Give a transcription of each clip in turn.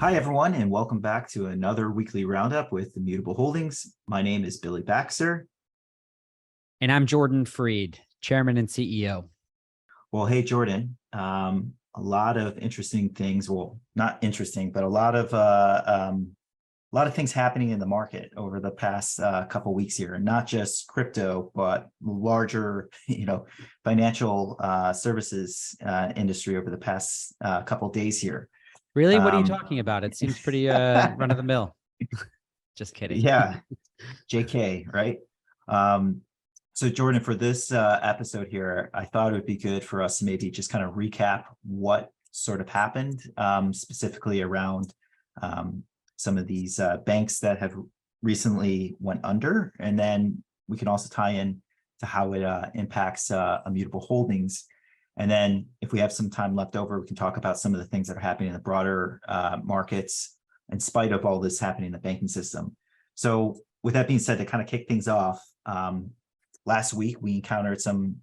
Hi, everyone, and welcome back to another weekly roundup with Immutable Holdings. My name is Billy Baxter. And I'm Jordan Freed, Chairman and CEO. Well, hey, Jordan, a lot of interesting things. Well, not interesting, but a lot of things happening in the market over the past couple weeks here, and not just crypto, but larger, financial services industry over the past couple days here. Really? What are you talking about? It seems pretty run of the mill. Just kidding. Yeah, JK, right? So Jordan, for this episode here, I thought it would be good for us to maybe just kind of recap what sort of happened, specifically around some of these banks that have recently went under, and then we can also tie in to how it impacts Immutable Holdings. And then if we have some time left over, we can talk about some of the things that are happening in the broader markets in spite of all this happening in the banking system. So with that being said, to kind of kick things off, last week we encountered some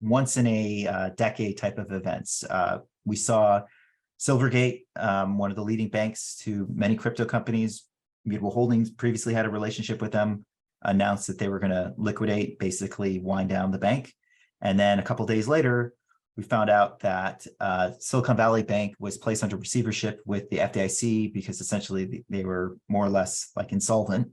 once in a decade type of events. We saw Silvergate, one of the leading banks to many crypto companies. Immutable Holdings previously had a relationship with them, announced that they were going to liquidate, basically wind down the bank. And then a couple of days later, we found out that Silicon Valley Bank was placed under receivership with the FDIC because essentially they were more or less like insolvent.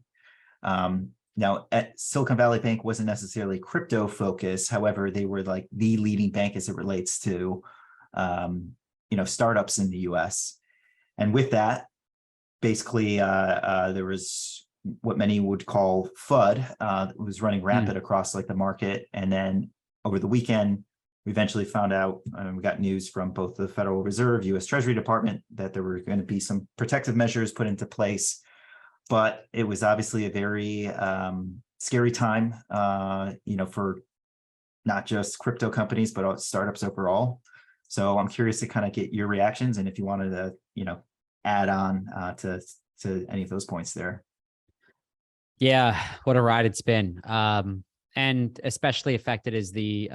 Now, Silicon Valley Bank wasn't necessarily crypto focused. However, they were like the leading bank as it relates to, startups in the US. And with that, basically, there was what many would call FUD. It was running rampant across like the market. And then over the weekend, we eventually found out, and we got news from both the Federal Reserve, US Treasury Department, that there were going to be some protective measures put into place. But it was obviously a very scary time, for not just crypto companies, but startups overall. So I'm curious to kind of get your reactions, and if you wanted to, add on to any of those points there. Yeah, what a ride it's been. And especially affected is the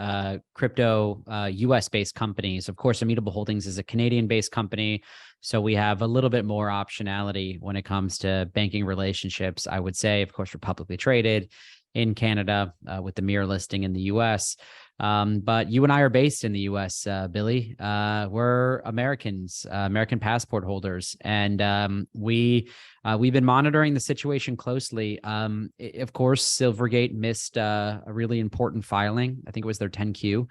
crypto US-based companies. Of course, Immutable Holdings is a Canadian-based company, so we have a little bit more optionality when it comes to banking relationships. I would say, of course, we're publicly traded in Canada with the mirror listing in the US. But you and I are based in the US, Billy. We're Americans, American passport holders, and we've been monitoring the situation closely. Of course, Silvergate missed a really important filing. I think it was their 10Q.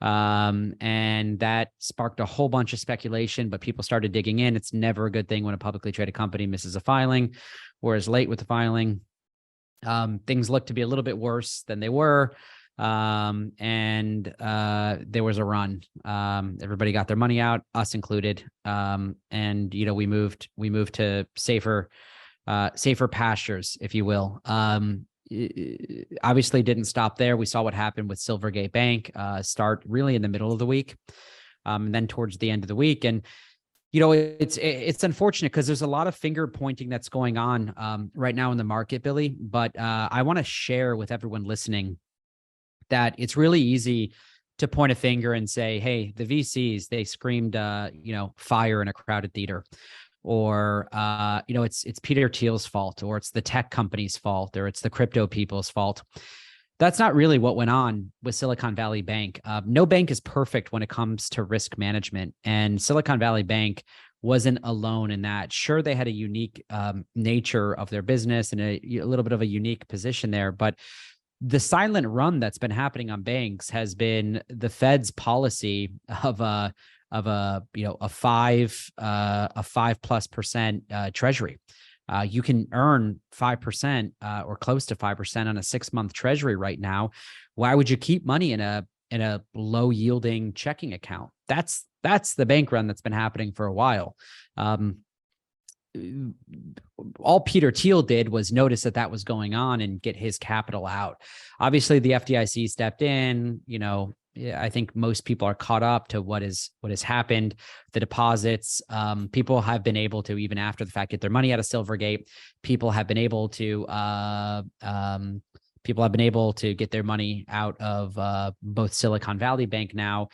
And that sparked a whole bunch of speculation, but people started digging in. It's never a good thing when a publicly traded company misses a filing or is late with the filing. Things look to be a little bit worse than they were. And there was a run. Everybody got their money out, us included. And we moved to safer pastures, if you will. Obviously didn't stop there. We saw what happened with Silvergate Bank, start really in the middle of the week, and then towards the end of the week. And it's unfortunate because there's a lot of finger pointing that's going on right now in the market, Billy. But I want to share with everyone listening that it's really easy to point a finger and say, hey, the VCs, they screamed, fire in a crowded theater, or, it's Peter Thiel's fault, or it's the tech company's fault, or it's the crypto people's fault. That's not really what went on with Silicon Valley Bank. No bank is perfect when it comes to risk management, and Silicon Valley Bank wasn't alone in that. Sure, they had a unique nature of their business and a little bit of a unique position there, but the silent run that's been happening on banks has been the Fed's policy of a 5+% treasury. You can earn 5% or close to 5% on a 6-month treasury right now. Why would you keep money in a low yielding checking account? That's the bank run that's been happening for a while. All Peter Thiel did was notice that was going on and get his capital out. Obviously, the FDIC stepped in. I think most people are caught up to what has happened. The deposits, people have been able to, even after the fact, get their money out of Silvergate. People have been able to get their money out of both Silicon Valley Bank now.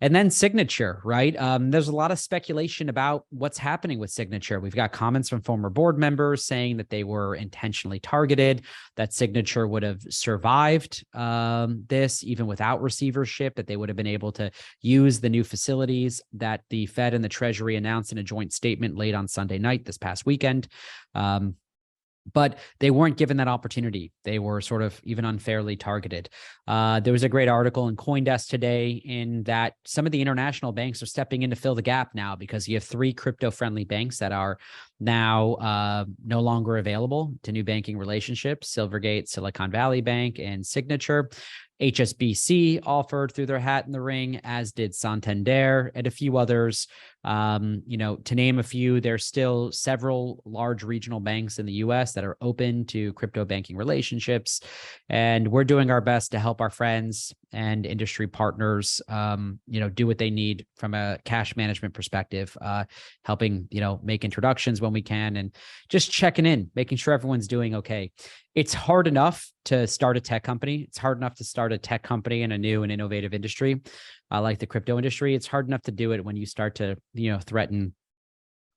And then Signature, right? There's a lot of speculation about what's happening with Signature. We've got comments from former board members saying that they were intentionally targeted, that Signature would have survived this even without receivership, that they would have been able to use the new facilities that the Fed and the Treasury announced in a joint statement late on Sunday night this past weekend. But they weren't given that opportunity. They were sort of even unfairly targeted. There was a great article in CoinDesk today in that some of the international banks are stepping in to fill the gap now, because you have 3 crypto-friendly banks that are now no longer available to new banking relationships: Silvergate, Silicon Valley Bank, and Signature. HSBC offered through their hat in the ring, as did Santander and a few others. To name a few, there's still several large regional banks in the US that are open to crypto banking relationships. And we're doing our best to help our friends and industry partners, do what they need from a cash management perspective, helping, make introductions when we can, and just checking in, making sure everyone's doing okay. It's hard enough to start a tech company. It's hard enough to start a tech company in a new and innovative industry like the crypto industry. It's hard enough to do it when you start to, threaten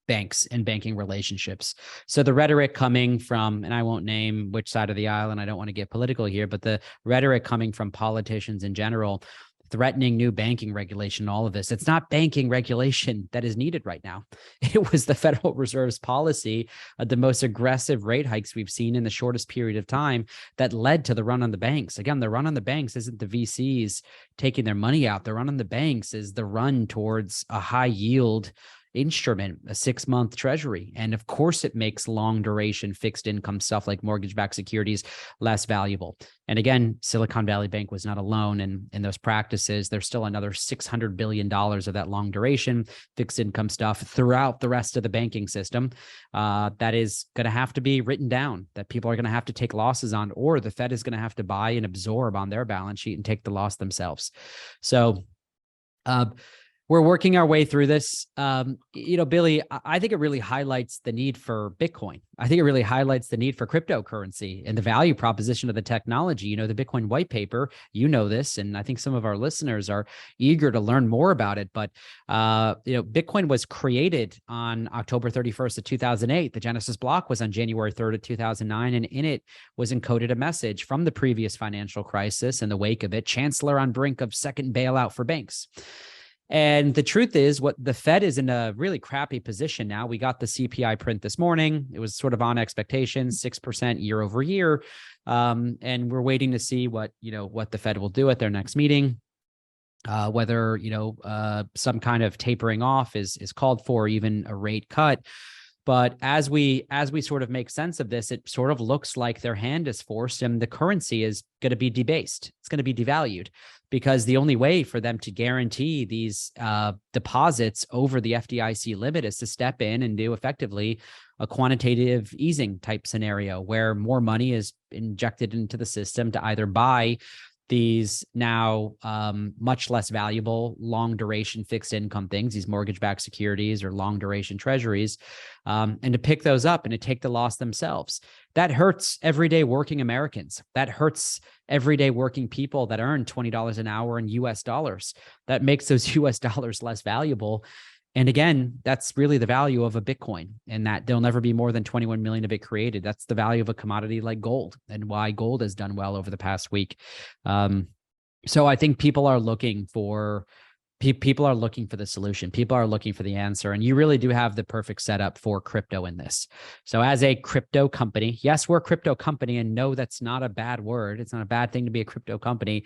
banks and banking relationships. So the rhetoric coming from, and I won't name which side of the aisle, and I don't want to get political here, but the rhetoric coming from politicians in general, threatening new banking regulation, all of this. It's not banking regulation that is needed right now. It was the Federal Reserve's policy, the most aggressive rate hikes we've seen in the shortest period of time, that led to the run on the banks. Again, the run on the banks isn't the VCs taking their money out. The run on the banks is the run towards a high yield instrument, a 6-month treasury. And of course, it makes long duration fixed income stuff like mortgage-backed securities less valuable. And again, Silicon Valley Bank was not alone in those practices. There's still another $600 billion of that long duration fixed income stuff throughout the rest of the banking system that is going to have to be written down, that people are going to have to take losses on, or the Fed is going to have to buy and absorb on their balance sheet and take the loss themselves. So, we're working our way through this. Billy, I think it really highlights the need for Bitcoin. I think it really highlights the need for cryptocurrency and the value proposition of the technology. The Bitcoin white paper, this, and I think some of our listeners are eager to learn more about it. But, Bitcoin was created on October 31st of 2008. The Genesis block was on January 3rd of 2009. And in it was encoded a message from the previous financial crisis. In the wake of it, Chancellor on brink of second bailout for banks. And the truth is, what the Fed is in a really crappy position now. We got the CPI print this morning. It was sort of on expectations, 6% year over year. And we're waiting to see what the Fed will do at their next meeting. Whether, some kind of tapering off is called for, even a rate cut. But as we sort of make sense of this, it sort of looks like their hand is forced and the currency is going to be debased. It's going to be devalued, because the only way for them to guarantee these deposits over the FDIC limit is to step in and do effectively a quantitative easing type scenario, where more money is injected into the system to either buy these now much less valuable long duration fixed income things, these mortgage-backed securities or long duration treasuries, and to pick those up and to take the loss themselves. That hurts everyday working Americans. That hurts everyday working people that earn $20 an hour in US dollars. That makes those US dollars less valuable. And again, that's really the value of a Bitcoin, and that there'll never be more than 21 million of it created. That's the value of a commodity like gold, and why gold has done well over the past week. So I think people are looking for the solution. People are looking for the answer. And you really do have the perfect setup for crypto in this. So as a crypto company, yes, we're a crypto company, and no, that's not a bad word. It's not a bad thing to be a crypto company.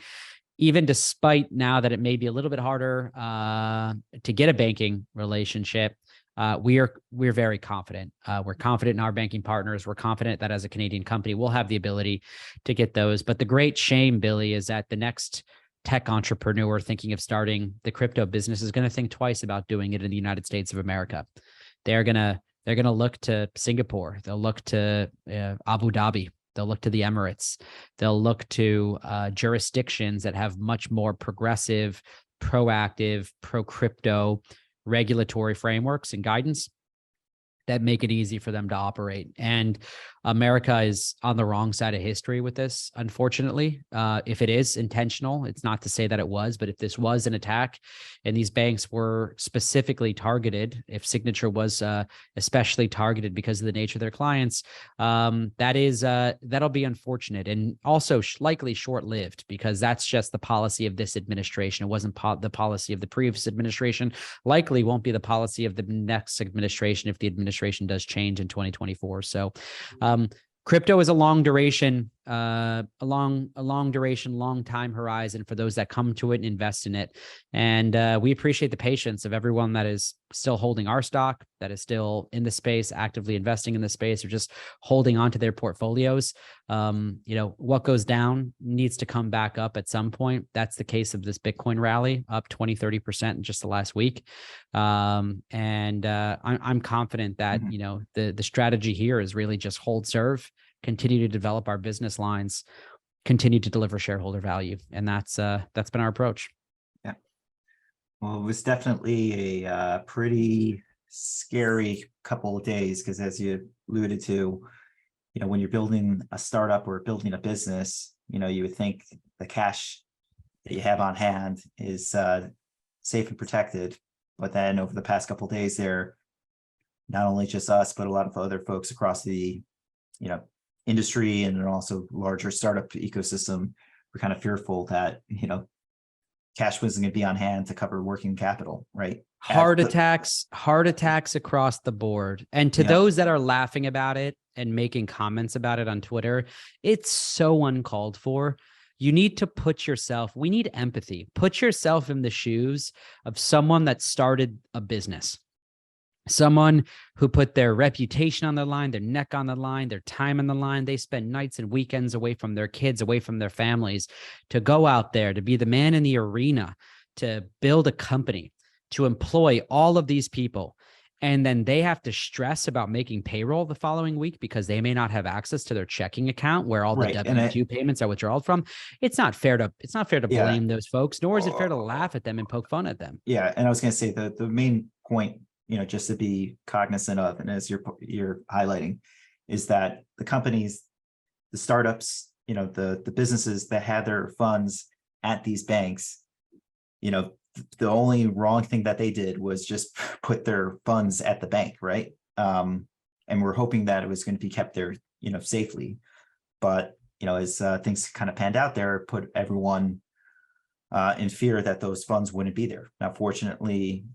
Even despite now that it may be a little bit harder to get a banking relationship, we're very confident. We're confident in our banking partners. We're confident that as a Canadian company, we'll have the ability to get those. But the great shame, Billy, is that the next tech entrepreneur thinking of starting the crypto business is going to think twice about doing it in the United States of America. They're going to look to Singapore. They'll look to Abu Dhabi. They'll look to the Emirates. They'll look to jurisdictions that have much more progressive, proactive, pro-crypto regulatory frameworks and guidance. that make it easy for them to operate. And America is on the wrong side of history with this, unfortunately. If it is intentional, it's not to say that it was, but if this was an attack and these banks were specifically targeted, if Signature was especially targeted because of the nature of their clients, that'll be unfortunate and also likely short-lived, because that's just the policy of this administration. It wasn't the policy of the previous administration, likely won't be the policy of the next administration if the administration does change in 2024. So crypto is a long duration, long time horizon for those that come to it and invest in it. And we appreciate the patience of everyone that is still holding our stock, that is still in the space, actively investing in the space, or just holding on to their portfolios. What goes down needs to come back up at some point. That's the case of this Bitcoin rally, up 20-30% in just the last week. I'm confident that, the strategy here is really just hold serve, continue to develop our business lines, continue to deliver shareholder value. And that's been our approach. Yeah. Well, it was definitely a pretty scary couple of days, because as you alluded to, when you're building a startup or building a business, you would think the cash that you have on hand is safe and protected. But then over the past couple of days there, not only just us, but a lot of other folks across the, industry and also larger startup ecosystem were kind of fearful that, cash wasn't going to be on hand to cover working capital, right? Heart attacks across the board. And to those that are laughing about it and making comments about it on Twitter, it's so uncalled for. You need to we need empathy. Put yourself in the shoes of someone that started a business. Someone who put their reputation on the line, their neck on the line, their time on the line. They spend nights and weekends away from their kids, away from their families, to go out there, to be the man in the arena, to build a company, to employ all of these people. And then they have to stress about making payroll the following week because they may not have access to their checking account where all the W-2 payments are withdrawn from. It's not fair to blame those folks, nor is it fair to laugh at them and poke fun at them. Yeah. And I was going to say the main point, just to be cognizant of, and as you're highlighting, is that the companies, the startups, the businesses that had their funds at these banks, the only wrong thing that they did was just put their funds at the bank, right? And we're hoping that it was going to be kept there, safely. But, as things kind of panned out there, put everyone in fear that those funds wouldn't be there. Now, fortunately,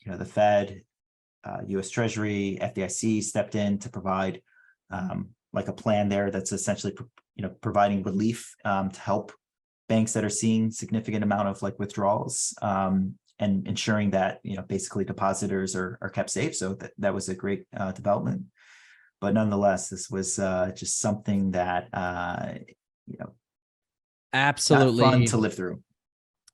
the Fed, U.S. Treasury, FDIC stepped in to provide like a plan there that's essentially, providing relief to help banks that are seeing significant amount of withdrawals and ensuring that, basically depositors are kept safe. So that was a great development. But nonetheless, this was just something that, absolutely not fun to live through.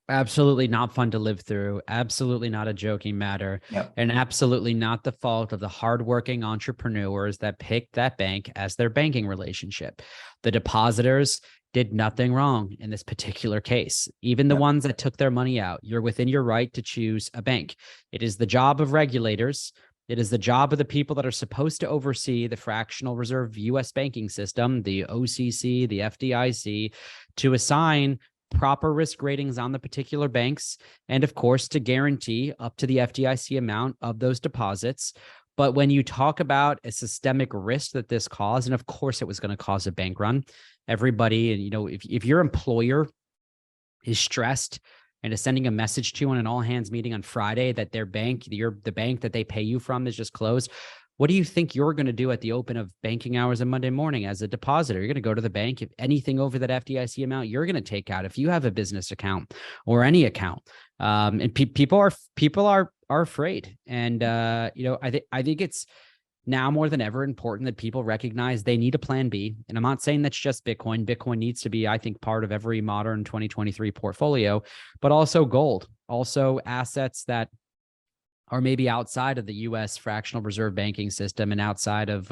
Absolutely not fun to live through. Absolutely not a joking matter. Yep. And absolutely not the fault of the hardworking entrepreneurs that picked that bank as their banking relationship. The depositors did nothing wrong in this particular case. Even the ones that took their money out, you're within your right to choose a bank. It is the job of regulators. It is the job of the people that are supposed to oversee the fractional reserve U.S. banking system, the OCC, the FDIC, to assign proper risk ratings on the particular banks, and of course, to guarantee up to the FDIC amount of those deposits. But when you talk about a systemic risk that this caused, and of course it was going to cause a bank run, everybody, and if your employer is stressed and is sending a message to you on an all hands meeting on Friday that their bank, the bank that they pay you from, is just closed, what do you think you're going to do at the open of banking hours on Monday morning as a depositor? You're going to go to the bank. If anything over that FDIC amount, you're going to take out if you have a business account or any account. And people are afraid. And I think it's now more than ever important that people recognize they need a plan B. And I'm not saying that's just Bitcoin. Bitcoin needs to be, I think, part of every modern 2023 portfolio, but also gold, also assets that are maybe outside of the U.S. fractional reserve banking system and outside of,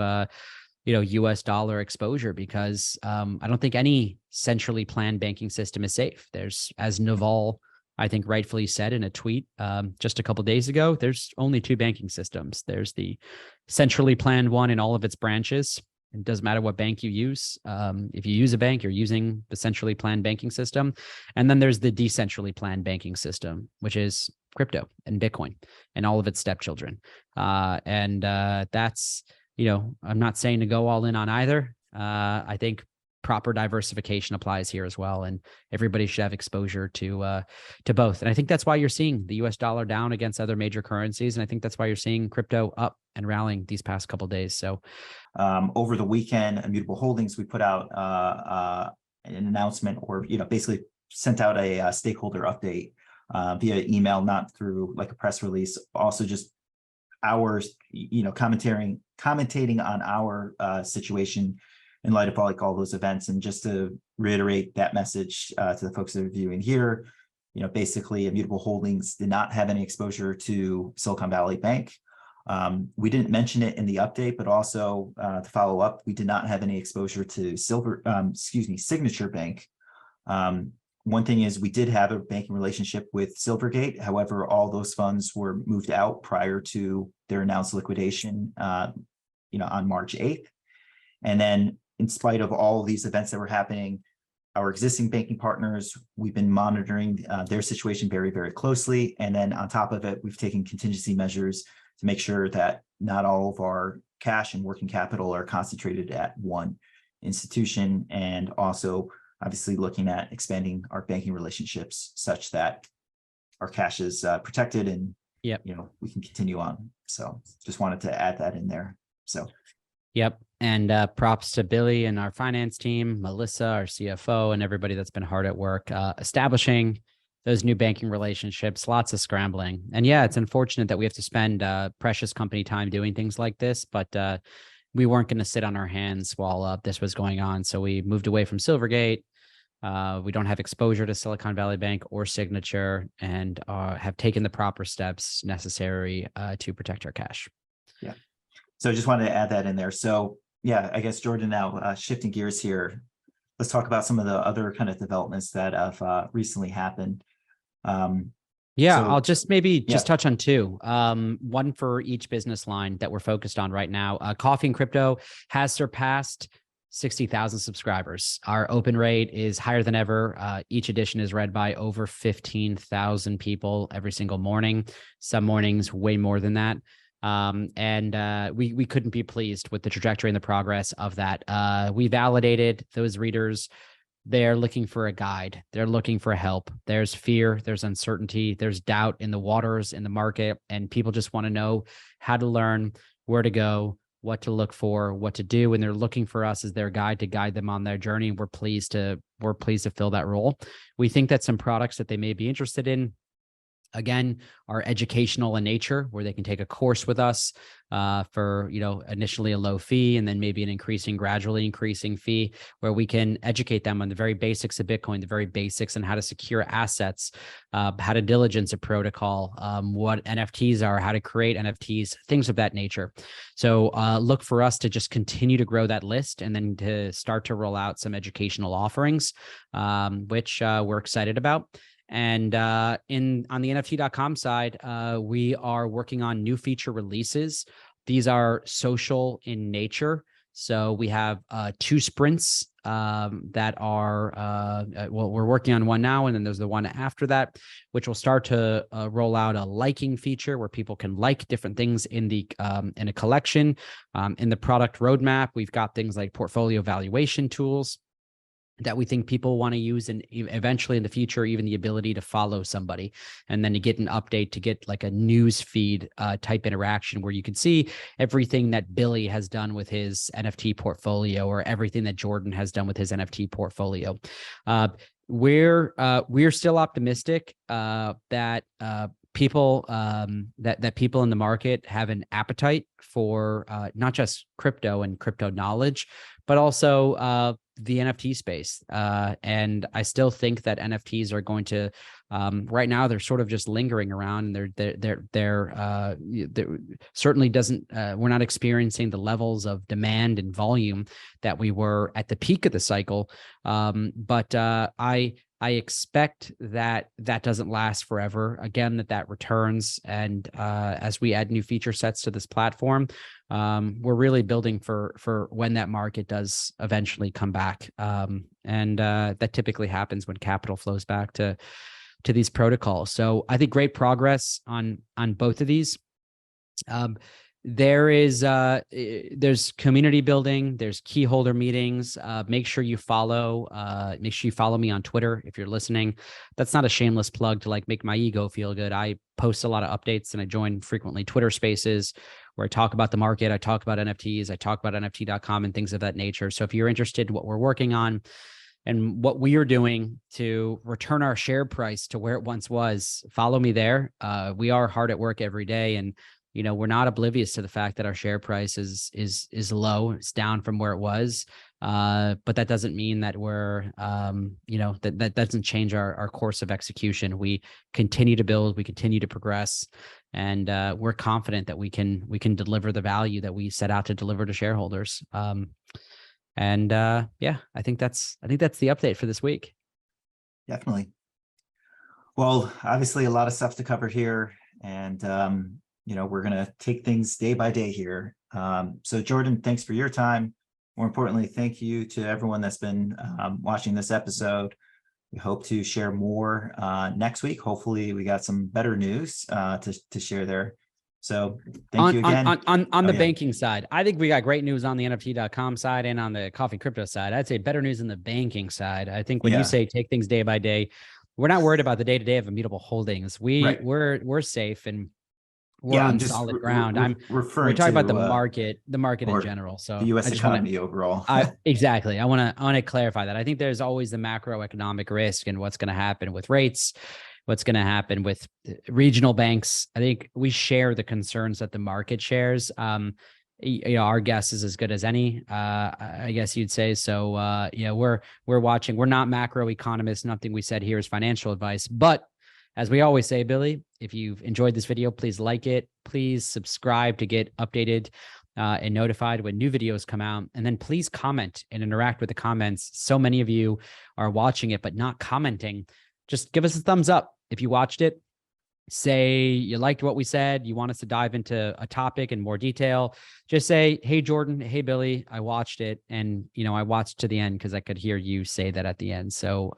U.S. dollar exposure, because I don't think any centrally planned banking system is safe. There's, as Naval I think rightfully said in a tweet just a couple of days ago, there's only two banking systems. There's the centrally planned one in all of its branches. It doesn't matter what bank you use. If you use a bank, you're using the centrally planned banking system. And then there's the decentrally planned banking system, which is crypto and Bitcoin and all of its stepchildren. That's, I'm not saying to go all in on either. I think proper diversification applies here as well, and everybody should have exposure to both. And I think that's why you're seeing the US dollar down against other major currencies, and I think that's why you're seeing crypto up and rallying these past couple of days. So over the weekend, Immutable Holdings, we put out an announcement, or basically sent out a stakeholder update via email, not through like a press release. Also, just hours, commentating on our situation in light of all those events. And just to reiterate that message to the folks that are viewing here, basically Immutable Holdings did not have any exposure to Silicon Valley Bank. We didn't mention it in the update, but also to follow up, we did not have any exposure to Signature Bank. One thing is we did have a banking relationship with Silvergate. However, all those funds were moved out prior to their announced liquidation, on March 8th. And then, in spite of all of these events that were happening, our existing banking partners, we've been monitoring their situation very, very closely. And then on top of it, we've taken contingency measures to make sure that not all of our cash and working capital are concentrated at one institution, and also obviously looking at expanding our banking relationships such that our cash is protected and we can continue on. So just wanted to add that in there. So yep. And props to Billy and our finance team, Melissa, our CFO, and everybody that's been hard at work establishing those new banking relationships. Lots of scrambling. And yeah, it's unfortunate that we have to spend precious company time doing things like this, but we weren't going to sit on our hands while this was going on. So we moved away from Silvergate. We don't have exposure to Silicon Valley Bank or Signature, and have taken the proper steps necessary to protect our cash. Yeah. So I just wanted to add that in there. So yeah, I guess Jordan, now shifting gears here, let's talk about some of the other kind of developments that have recently happened. I'll just touch on two. One for each business line that we're focused on right now. Coffee and Crypto has surpassed 60,000 subscribers. Our open rate is higher than ever. Each edition is read by over 15,000 people every single morning. Some mornings way more than that. We couldn't be pleased with the trajectory and the progress of that. We validated those readers. They're looking for a guide. They're looking for help. There's fear, there's uncertainty, there's doubt in the waters, in the market, and people just want to know how to learn, where to go, what to look for, what to do. And they're looking for us as their guide to guide them on their journey. And we're pleased to fill that role. We think that some products that they may be interested in, again, are educational in nature, where they can take a course with us for, initially a low fee, and then maybe an gradually increasing fee, where we can educate them on the very basics of Bitcoin, the very basics, and how to secure assets, how to diligence a protocol, what NFTs are, how to create NFTs, things of that nature. So look for us to just continue to grow that list, and then to start to roll out some educational offerings, which we're excited about. And on the NFT.com side, we are working on new feature releases. These are social in nature. So we have 2 sprints that are, we're working on one now, and then there's the one after that, which will start to roll out a liking feature where people can like different things in a collection. In the product roadmap, we've got things like portfolio valuation tools that we think people want to use, and eventually in the future, even the ability to follow somebody, and then to get an update, to get like a news feed type interaction where you can see everything that Billy has done with his NFT portfolio, or everything that Jordan has done with his NFT portfolio. We're still optimistic that people that people in the market have an appetite for not just crypto and crypto knowledge, but also the NFT space. And I still think that NFTs are going to, right now, they're sort of just lingering around. They're certainly doesn't, we're not experiencing the levels of demand and volume that we were at the peak of the cycle. But I I expect that doesn't last forever. Again, that returns. And as we add new feature sets to this platform, we're really building for when that market does eventually come back. And that typically happens when capital flows back to these protocols. So I think great progress on both of these. There's community building, there's key holder meetings. Make sure you follow me on Twitter if you're listening. That's not a shameless plug to like make my ego feel good. I post a lot of updates and I join frequently Twitter spaces where I talk about the market, I talk about NFTs, I talk about NFT.com and things of that nature. So if you're interested in what we're working on and what we are doing to return our share price to where it once was, follow me there. We are hard at work every day, and we're not oblivious to the fact that our share price is low. It's down from where it was. But that doesn't mean that we're, that doesn't change our course of execution. We continue to build, we continue to progress, and we're confident that we can deliver the value that we set out to deliver to shareholders. I think that's the update for this week. Definitely. Well, obviously a lot of stuff to cover here, and we're going to take things day by day here. So Jordan, thanks for your time. More importantly, thank you to everyone that's been watching this episode. We hope to share more next week. Hopefully we got some better news to share there. So thank you again. On the banking side, I think we got great news on the NFT.com side and on the coffee crypto side. I'd say better news in the banking side. I think when you say take things day by day, we're not worried about the day-to-day of Immutable Holdings. We're safe and we're on solid ground. We're talking about the market in general. So the U.S. economy overall. Exactly. I want to clarify that. I think there's always the macroeconomic risk and what's going to happen with rates, what's going to happen with regional banks. I think we share the concerns that the market shares. Our guess is as good as any, I guess you'd say. So, we're watching. We're not macroeconomists. Nothing we said here is financial advice. But as we always say, Billy, if you've enjoyed this video, please like it. Please subscribe to get updated and notified when new videos come out. And then please comment and interact with the comments. So many of you are watching it, but not commenting. Just give us a thumbs up if you watched it. Say you liked what we said, you want us to dive into a topic in more detail. Just say, hey, Jordan, hey, Billy, I watched it. And, I watched to the end because I could hear you say that at the end. So,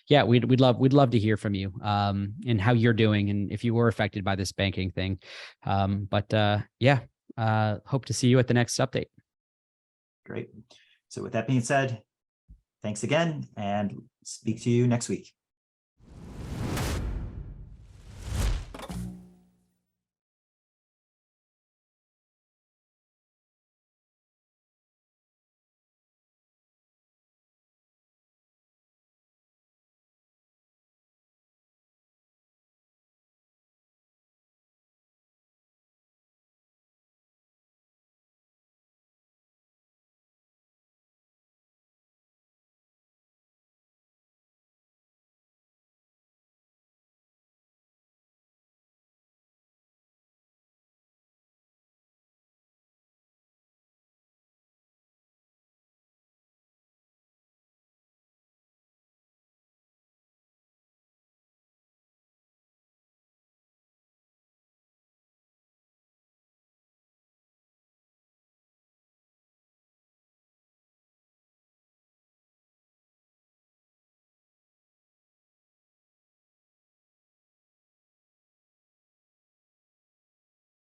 we'd love to hear from you and how you're doing and if you were affected by this banking thing. Hope to see you at the next update. Great. So with that being said, thanks again and speak to you next week.